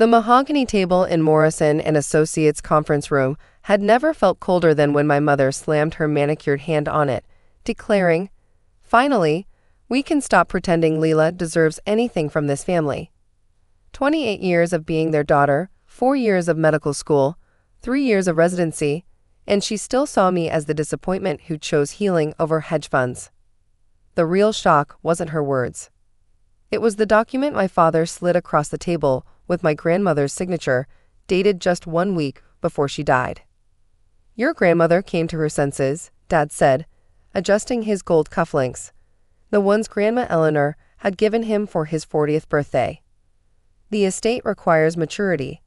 The mahogany table in Morrison and Associates' conference room had never felt colder than when my mother slammed her manicured hand on it, declaring, "Finally, we can stop pretending Lila deserves anything from this family." 28 years of being their daughter, 4 years of medical school, 3 years of residency, and she still saw me as the disappointment who chose healing over hedge funds. The real shock wasn't her words. It was the document my father slid across the table with my grandmother's signature, dated just 1 week before she died. "Your grandmother came to her senses," Dad said, adjusting his gold cufflinks, the ones Grandma Eleanor had given him for his 40th birthday. "The estate requires maturity.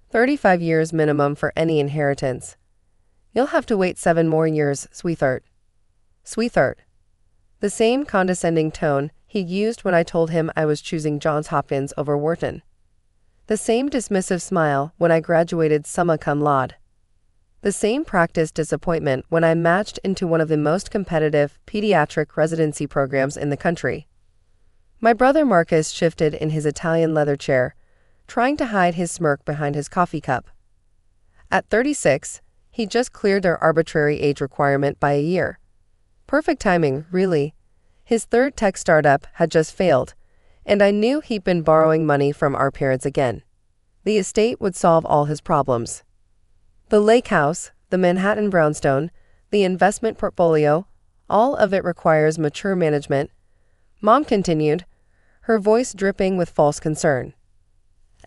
35 years minimum for any inheritance. You'll have to wait 7 more years, sweetheart." Sweetheart. The same condescending tone he used when I told him I was choosing Johns Hopkins over Wharton. The same dismissive smile when I graduated summa cum laude. The same practiced disappointment when I matched into one of the most competitive pediatric residency programs in the country. My brother Marcus shifted in his Italian leather chair, trying to hide his smirk behind his coffee cup. At 36, he just cleared their arbitrary age requirement by a year. Perfect timing, really. His third tech startup had just failed, and I knew he'd been borrowing money from our parents again. The estate would solve all his problems. The lake house, the Manhattan brownstone, the investment portfolio, all of it requires mature management, Mom continued, her voice dripping with false concern.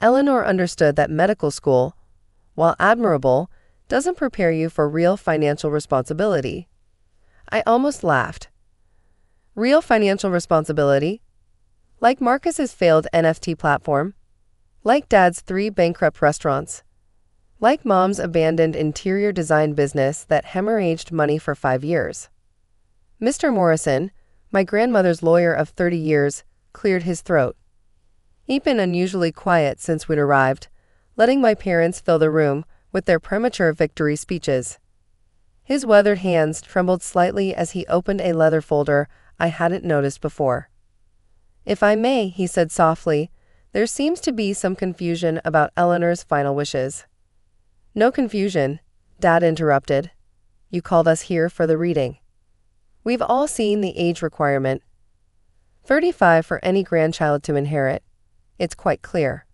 Eleanor understood that medical school, while admirable, doesn't prepare you for real financial responsibility. I almost laughed. Real financial responsibility? Like Marcus's failed NFT platform? Like Dad's 3 bankrupt restaurants? Like Mom's abandoned interior design business that hemorrhaged money for 5 years? Mr. Morrison, my grandmother's lawyer of 30 years, cleared his throat. He'd been unusually quiet since we'd arrived, letting my parents fill the room with their premature victory speeches. His weathered hands trembled slightly as he opened a leather folder I hadn't noticed before. "If I may," he said softly, "there seems to be some confusion about Eleanor's final wishes." "No confusion," Dad interrupted. "You called us here for the reading. We've all seen the age requirement. 35 for any grandchild to inherit. It's quite clear."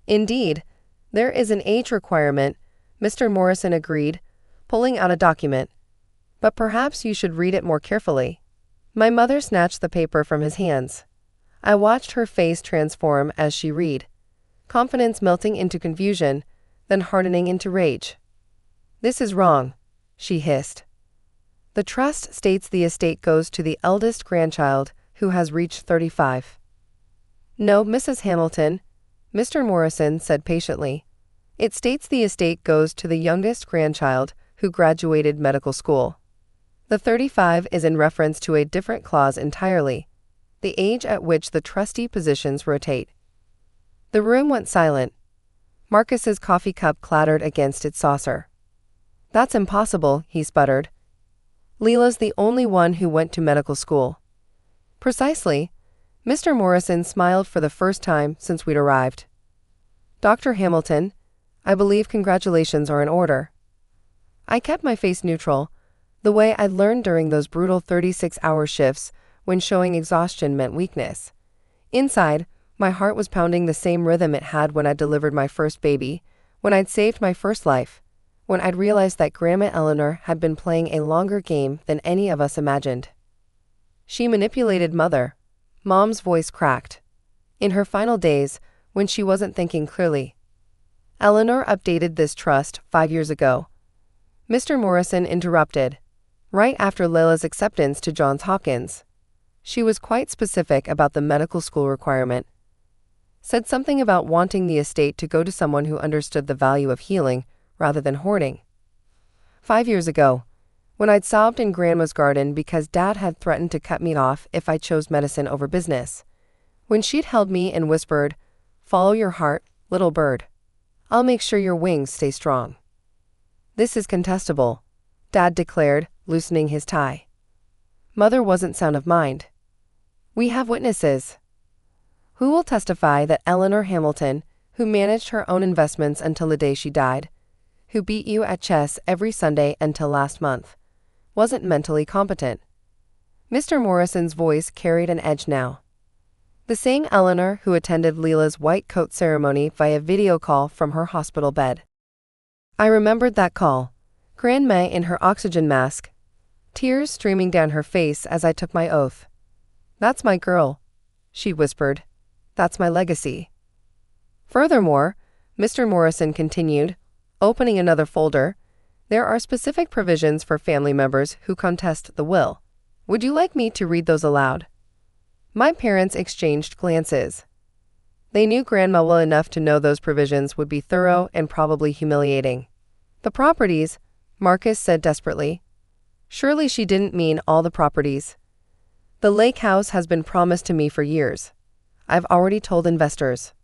"Indeed, there is an age requirement," Mr. Morrison agreed, pulling out a document. "But perhaps you should read it more carefully." My mother snatched the paper from his hands. I watched her face transform as she read, confidence melting into confusion, then hardening into rage. "This is wrong," she hissed. "The trust states the estate goes to the eldest grandchild who has reached 35. "No, Mrs. Hamilton," Mr. Morrison said patiently. "It states the estate goes to the youngest grandchild who graduated medical school. The 35 is in reference to a different clause entirely, the age at which the trustee positions rotate." The room went silent. Marcus's coffee cup clattered against its saucer. "That's impossible," he sputtered. "Lila's the only one who went to medical school." "Precisely." Mr. Morrison smiled for the first time since we'd arrived. "Dr. Hamilton, I believe congratulations are in order." I kept my face neutral, the way I'd learned during those brutal 36-hour shifts when showing exhaustion meant weakness. Inside, my heart was pounding the same rhythm it had when I delivered my first baby, when I'd saved my first life, when I'd realized that Grandma Eleanor had been playing a longer game than any of us imagined. "She manipulated Mother," Mom's voice cracked. "In her final days, when she wasn't thinking clearly. Eleanor updated this trust 5 years ago." Mr. Morrison interrupted, "Right after Lila's acceptance to Johns Hopkins. She was quite specific about the medical school requirement. Said something about wanting the estate to go to someone who understood the value of healing rather than hoarding. 5 years ago, when I'd sobbed in Grandma's garden because Dad had threatened to cut me off if I chose medicine over business. When she'd held me and whispered, 'Follow your heart, little bird. I'll make sure your wings stay strong.' This is contestable," Dad declared, loosening his tie. "Mother wasn't sound of mind. We have witnesses." "Who will testify that Eleanor Hamilton, who managed her own investments until the day she died, who beat you at chess every Sunday until last month, wasn't mentally competent. Mr. Morrison's voice carried an edge now. The same Eleanor who attended Lila's white coat ceremony via video call from her hospital bed. I remembered that call. Grandma in her oxygen mask, tears streaming down her face as I took my oath. "That's my girl," she whispered. "That's my legacy." Furthermore, Mr. Morrison continued, opening another folder, there are specific provisions for family members who contest the will. Would you like me to read those aloud? My parents exchanged glances. They knew Grandma well enough to know those provisions would be thorough and probably humiliating. The properties, Marcus said desperately. Surely she didn't mean all the properties. The lake house has been promised to me for years. I've already told investors.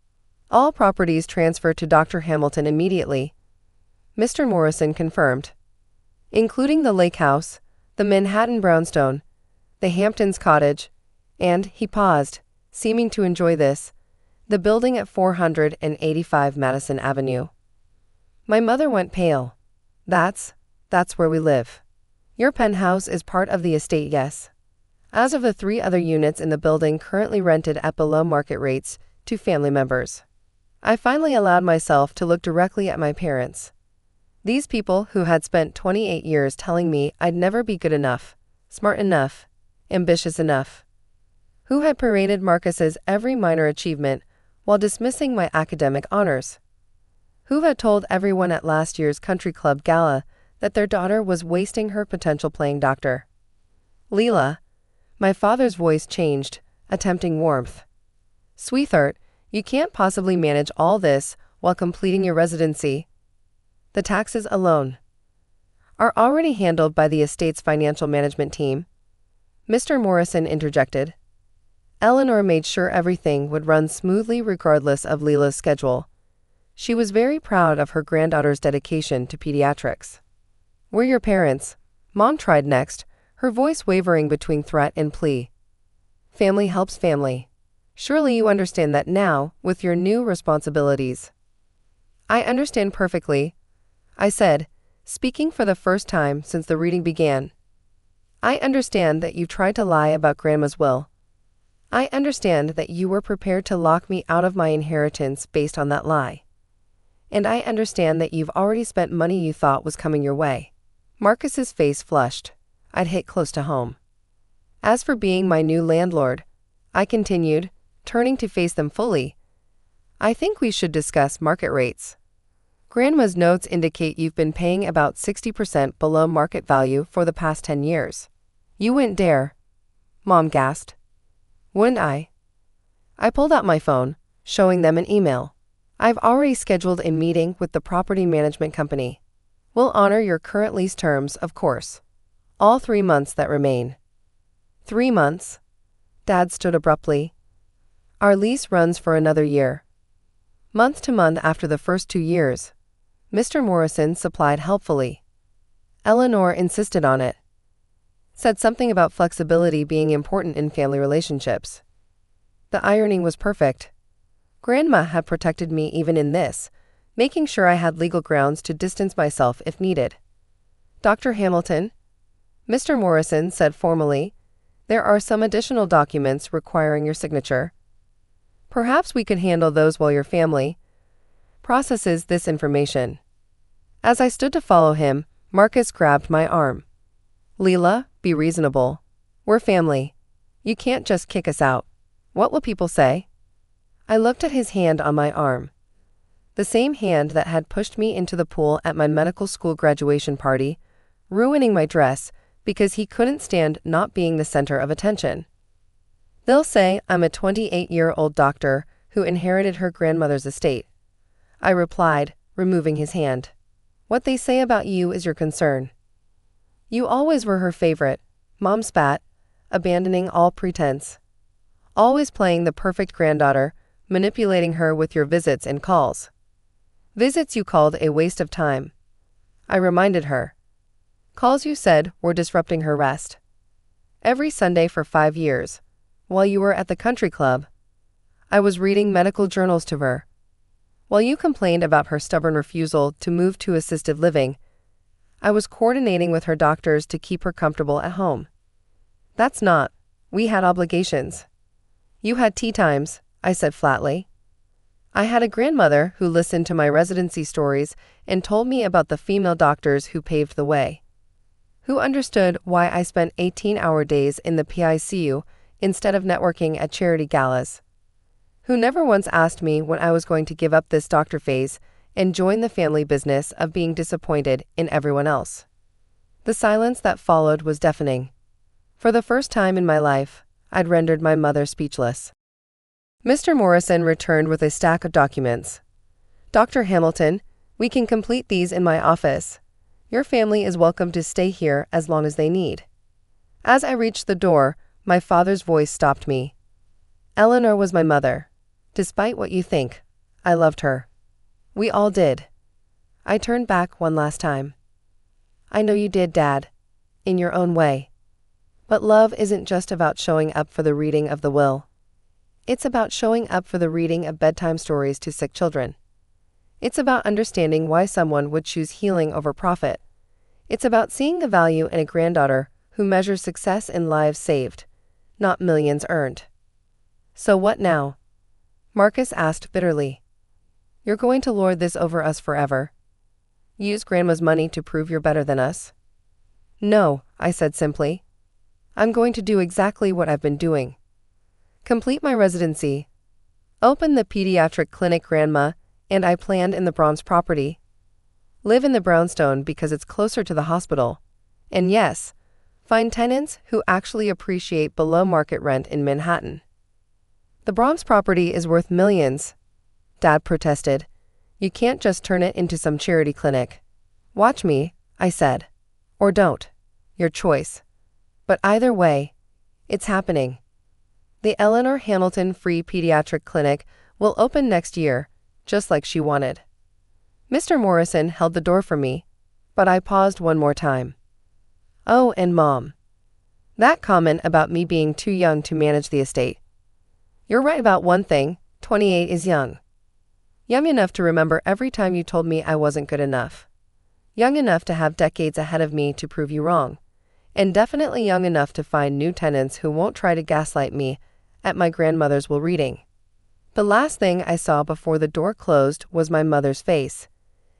All properties transfer to Dr. Hamilton immediately. Mr. Morrison confirmed. Including the lake house, the Manhattan brownstone, the Hamptons cottage, and, he paused, seeming to enjoy this, the building at 485 Madison Avenue. My mother went pale. That's where we live. Your penthouse is part of the estate, yes. As of the 3 other units in the building currently rented at below market rates to family members. I finally allowed myself to look directly at my parents. These people who had spent 28 years telling me I'd never be good enough, smart enough, ambitious enough. Who had paraded Marcus's every minor achievement while dismissing my academic honors. Who had told everyone at last year's country club gala that their daughter was wasting her potential playing doctor. Lila, my father's voice changed, attempting warmth. Sweetheart, you can't possibly manage all this while completing your residency. The taxes alone are already handled by the estate's financial management team. Mr. Morrison interjected. Eleanor made sure everything would run smoothly regardless of Lila's schedule. She was very proud of her granddaughter's dedication to pediatrics. We're your parents, Mom tried next, her voice wavering between threat and plea. Family helps family. Surely you understand that now, with your new responsibilities. I understand perfectly, I said, speaking for the first time since the reading began. I understand that you tried to lie about Grandma's will. I understand that you were prepared to lock me out of my inheritance based on that lie. And I understand that you've already spent money you thought was coming your way. Marcus's face flushed. I'd hit close to home. As for being my new landlord, I continued, turning to face them fully, I think we should discuss market rates. Grandma's notes indicate you've been paying about 60% below market value for the past 10 years. You wouldn't dare. Mom gasped. Wouldn't I? I pulled out my phone, showing them an email. I've already scheduled a meeting with the property management company. We'll honor your current lease terms, of course. All 3 months that remain. 3 months? Dad stood abruptly. Our lease runs for another year. Month to month after the first 2 years. Mr. Morrison supplied helpfully. Eleanor insisted on it. Said something about flexibility being important in family relationships. The irony was perfect. Grandma had protected me even in this, making sure I had legal grounds to distance myself if needed. Dr. Hamilton, Mr. Morrison said formally, there are some additional documents requiring your signature. Perhaps we could handle those while your family processes this information. As I stood to follow him, Marcus grabbed my arm. Lila, be reasonable. We're family. You can't just kick us out. What will people say? I looked at his hand on my arm. The same hand that had pushed me into the pool at my medical school graduation party, ruining my dress because he couldn't stand not being the center of attention. They'll say I'm a 28-year-old doctor who inherited her grandmother's estate. I replied, removing his hand. What they say about you is your concern. You always were her favorite, Mom spat, abandoning all pretense. Always playing the perfect granddaughter, manipulating her with your visits and calls. Visits you called a waste of time. I reminded her. Calls you said were disrupting her rest. Every Sunday for 5 years, while you were at the country club, I was reading medical journals to her. While you complained about her stubborn refusal to move to assisted living, I was coordinating with her doctors to keep her comfortable at home. That's not. We had obligations. You had tea times, I said flatly. I had a grandmother who listened to my residency stories and told me about the female doctors who paved the way, who understood why I spent 18-hour days in the PICU instead of networking at charity galas, who never once asked me when I was going to give up this doctor phase and join the family business of being disappointed in everyone else. The silence that followed was deafening. For the first time in my life, I'd rendered my mother speechless. Mr. Morrison returned with a stack of documents. Dr. Hamilton, we can complete these in my office. Your family is welcome to stay here as long as they need. As I reached the door, my father's voice stopped me. Eleanor was my mother. Despite what you think, I loved her. We all did. I turned back one last time. I know you did, Dad, in your own way. But love isn't just about showing up for the reading of the will. It's about showing up for the reading of bedtime stories to sick children. It's about understanding why someone would choose healing over profit. It's about seeing the value in a granddaughter who measures success in lives saved, not millions earned. So what now? Marcus asked bitterly. You're going to lord this over us forever? Use Grandma's money to prove you're better than us? No, I said simply. I'm going to do exactly what I've been doing. Complete my residency. Open the pediatric clinic Grandma and I planned in the Bronze property. Live in the brownstone because it's closer to the hospital. And yes, find tenants who actually appreciate below market rent in Manhattan. The Bronze property is worth millions, Dad protested. You can't just turn it into some charity clinic. Watch me, I said. Or don't. Your choice. But either way, it's happening. The Eleanor Hamilton Free Pediatric Clinic will open next year, just like she wanted. Mr. Morrison held the door for me, but I paused one more time. Oh, and Mom. That comment about me being too young to manage the estate. You're right about one thing, 28 is young. Young enough to remember every time you told me I wasn't good enough. Young enough to have decades ahead of me to prove you wrong. And definitely young enough to find new tenants who won't try to gaslight me at my grandmother's will reading. The last thing I saw before the door closed was my mother's face.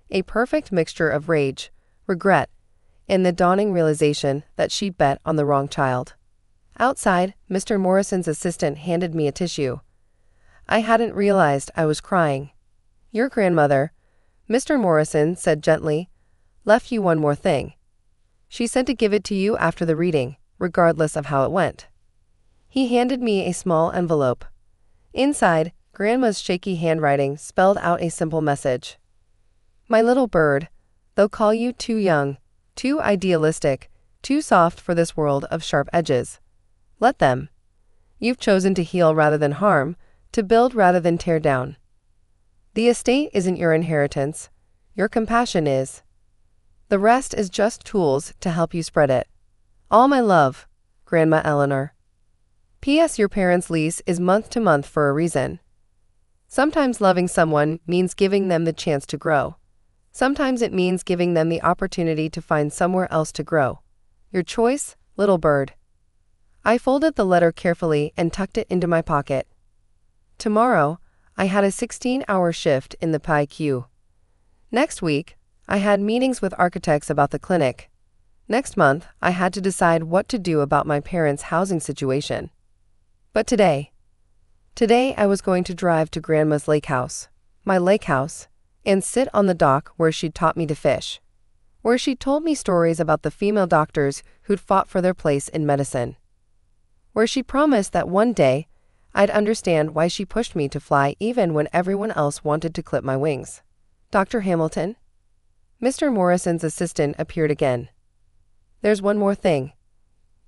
A perfect mixture of rage, regret, and the dawning realization that she'd bet on the wrong child. Outside, Mr. Morrison's assistant handed me a tissue. I hadn't realized I was crying. Your grandmother, Mr. Morrison said gently, left you one more thing. She said to give it to you after the reading, regardless of how it went. He handed me a small envelope. Inside, Grandma's shaky handwriting spelled out a simple message. My little bird, they'll call you too young, too idealistic, too soft for this world of sharp edges. Let them. You've chosen to heal rather than harm, to build rather than tear down. The estate isn't your inheritance. Your compassion is. The rest is just tools to help you spread it. All my love, Grandma Eleanor. P.S. Your parents' lease is month to month for a reason. Sometimes loving someone means giving them the chance to grow. Sometimes it means giving them the opportunity to find somewhere else to grow. Your choice, little bird. I folded the letter carefully and tucked it into my pocket. Tomorrow, I had a 16-hour shift in the PICU. Next week, I had meetings with architects about the clinic. Next month, I had to decide what to do about my parents' housing situation. But today I was going to drive to Grandma's lake house, my lake house, and sit on the dock where she'd taught me to fish, where she told me stories about the female doctors who'd fought for their place in medicine, where she promised that one day I'd understand why she pushed me to fly even when everyone else wanted to clip my wings. Dr. Hamilton? Mr. Morrison's assistant appeared again. There's one more thing.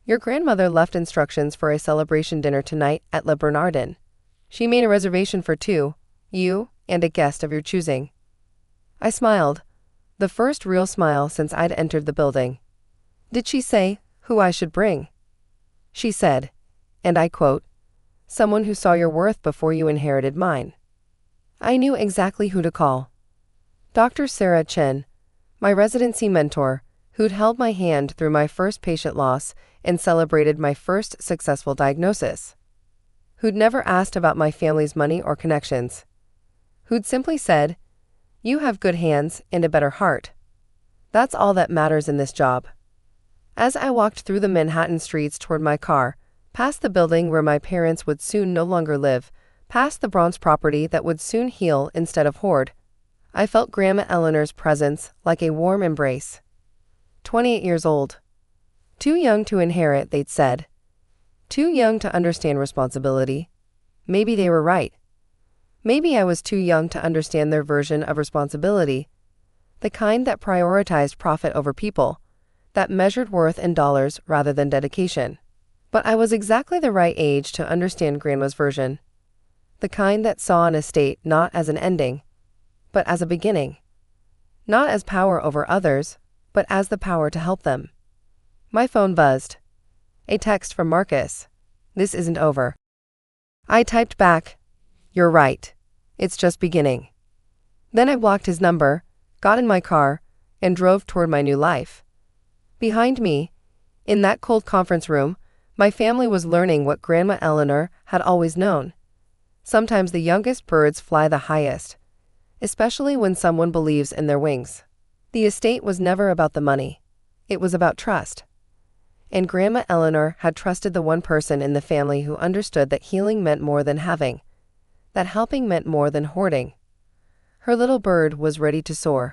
Your grandmother left instructions for a celebration dinner tonight at Le Bernardin. She made a reservation for two, you and a guest of your choosing. I smiled, the first real smile since I'd entered the building. Did she say who I should bring? She said, and I quote, someone who saw your worth before you inherited mine. I knew exactly who to call. Dr. Sarah Chen, my residency mentor, who'd held my hand through my first patient loss and celebrated my first successful diagnosis. Who'd never asked about my family's money or connections. Who'd simply said, "You have good hands and a better heart. That's all that matters in this job." As I walked through the Manhattan streets toward my car, past the building where my parents would soon no longer live, past the bronze property that would soon heal instead of hoard, I felt Grandma Eleanor's presence like a warm embrace. 28 years old. Too young to inherit, they'd said. Too young to understand responsibility. Maybe they were right. Maybe I was too young to understand their version of responsibility, the kind that prioritized profit over people, that measured worth in dollars rather than dedication. But I was exactly the right age to understand Grandma's version, the kind that saw an estate not as an ending, but as a beginning, not as power over others, but as the power to help them. My phone buzzed. A text from Marcus. "This isn't over." I typed back, "You're right. It's just beginning." Then I blocked his number, got in my car, and drove toward my new life. Behind me, in that cold conference room, my family was learning what Grandma Eleanor had always known. Sometimes the youngest birds fly the highest, especially when someone believes in their wings. The estate was never about the money. It was about trust. And Grandma Eleanor had trusted the one person in the family who understood that healing meant more than having, that helping meant more than hoarding. Her little bird was ready to soar.